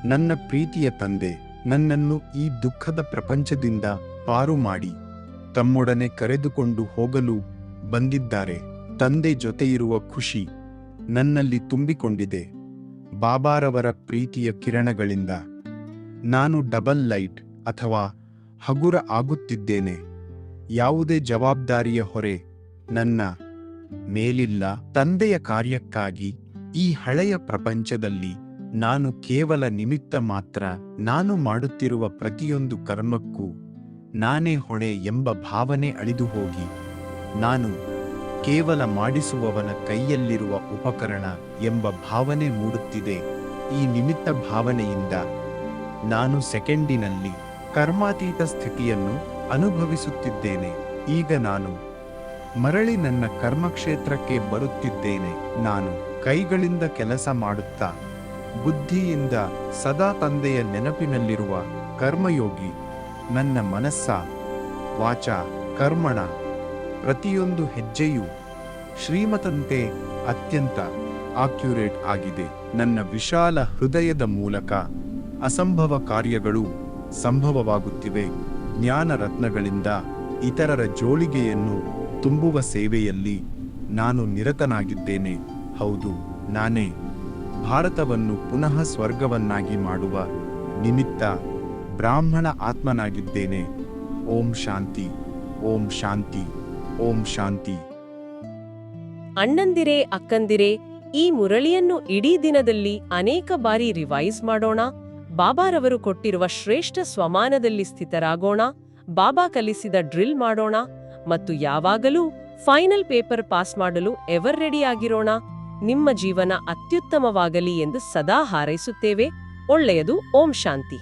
ನನ್ನ ಪ್ರೀತಿಯ ತಂದೆ ನನ್ನನ್ನು ಈ ದುಃಖದ ಪ್ರಪಂಚದಿಂದ ಪಾರು ಮಾಡಿ ತಮ್ಮೊಡನೆ ಕರೆದುಕೊಂಡು ಹೋಗಲು ಬಂದಿದ್ದಾರೆ. ತಂದೆ ಜೊತೆಯಿರುವ ಖುಷಿ ನನ್ನಲ್ಲಿ ತುಂಬಿಕೊಂಡಿದೆ. ಬಾಬಾರವರ ಪ್ರೀತಿಯ ಕಿರಣಗಳಿಂದ ನಾನು ಡಬಲ್ ಲೈಟ್ ಅಥವಾ ಹಗುರ ಆಗುತ್ತಿದ್ದೇನೆ. ಯಾವುದೇ ಜವಾಬ್ದಾರಿಯ ಹೊರೆ ನನ್ನ ಮೇಲಿಲ್ಲ. ತಂದೆಯ ಕಾರ್ಯಕ್ಕಾಗಿ ಈ ಹಳೆಯ ಪ್ರಪಂಚದಲ್ಲಿ ನಾನು ಕೇವಲ ನಿಮಿತ್ತ ಮಾತ್ರ. ನಾನು ಮಾಡುತ್ತಿರುವ ಪ್ರತಿಯೊಂದು ಕರ್ಮಕ್ಕೂ ನಾನೇ ಹೊಣೆ ಎಂಬ ಭಾವನೆ ಅಳಿದು ಹೋಗಿ ನಾನು ಕೇವಲ ಮಾಡಿಸುವವನ ಕೈಯಲ್ಲಿರುವ ಉಪಕರಣ ಎಂಬ ಭಾವನೆ ಮೂಡುತ್ತಿದೆ. ಈ ನಿಮಿತ್ತ ಭಾವನೆಯಿಂದ ನಾನು ಸೆಕೆಂಡಿನಲ್ಲಿ ಕರ್ಮಾತೀತ ಸ್ಥಿತಿಯನ್ನು ಅನುಭವಿಸುತ್ತಿದ್ದೇನೆ. ಈಗ ನಾನು ಮರಳಿ ನನ್ನ ಕರ್ಮಕ್ಷೇತ್ರಕ್ಕೆ ಬರುತ್ತಿದ್ದೇನೆ. ನಾನು ಕೈಗಳಿಂದ ಕೆಲಸ ಮಾಡುತ್ತಾ ಬುದ್ಧಿಯಿಂದ ಸದಾ ತಂದೆಯ ನೆನಪಿನಲ್ಲಿರುವ ಕರ್ಮಯೋಗಿ. ನನ್ನ ಮನಸ್ಸ, ವಾಚ, ಕರ್ಮಣ ಪ್ರತಿಯೊಂದು ಹೆಜ್ಜೆಯೂ ಶ್ರೀಮತಂತೆ ಅತ್ಯಂತ ಆಕ್ಯುರೇಟ್ ಆಗಿದೆ. ನನ್ನ ವಿಶಾಲ ಹೃದಯದ ಮೂಲಕ ಅಸಂಭವ ಕಾರ್ಯಗಳು ಸಂಭವವಾಗುತ್ತಿವೆ. ಜ್ಞಾನ ರತ್ನಗಳಿಂದ ಇತರರ ಜೋಳಿಗೆಯನ್ನು ತುಂಬುವ ಸೇವೆಯಲ್ಲಿ ನಾನು ನಿರತನಾಗಿದ್ದೇನೆ. ಹೌದು, ನಾನೇ ಭಾರತವನ್ನು ಪುನಃ ಸ್ವರ್ಗವನ್ನಾಗಿ ಮಾಡುವ ನಿಮಿತ್ತ ಬ್ರಾಹ್ಮಣ ಆತ್ಮನಾಗಿದ್ದೇನೆ. ಓಂ ಶಾಂತಿ, ಓಂ ಶಾಂತಿ, ಓಂ ಶಾಂತಿ. ಅಣ್ಣಂದಿರೇ, ಅಕ್ಕಂದಿರೇ, ಈ ಮುರಳಿಯನ್ನು ಇಡೀ ದಿನದಲ್ಲಿ ಅನೇಕ ಬಾರಿ ರಿವೈಸ್ ಮಾಡೋಣ. ಬಾಬಾರವರು ಕೊಟ್ಟಿರುವ ಶ್ರೇಷ್ಠ ಸ್ವಮಾನದಲ್ಲಿ ಸ್ಥಿತರಾಗೋಣ. ಬಾಬಾ ಕಲಿಸಿದ ಡ್ರಿಲ್ ಮಾಡೋಣ ಮತ್ತು ಯಾವಾಗಲೂ ಫೈನಲ್ ಪೇಪರ್ ಪಾಸ್ ಮಾಡಲು ಎವರ್ ರೆಡಿಯಾಗಿರೋಣ. ನಿಮ್ಮ ಜೀವನ ಅತ್ಯುತ್ತಮವಾಗಲಿ ಎಂದು ಸದಾ ಹಾರೈಸುತ್ತೇವೆ. ಒಳ್ಳೆಯದು. ಓಂ ಶಾಂತಿ.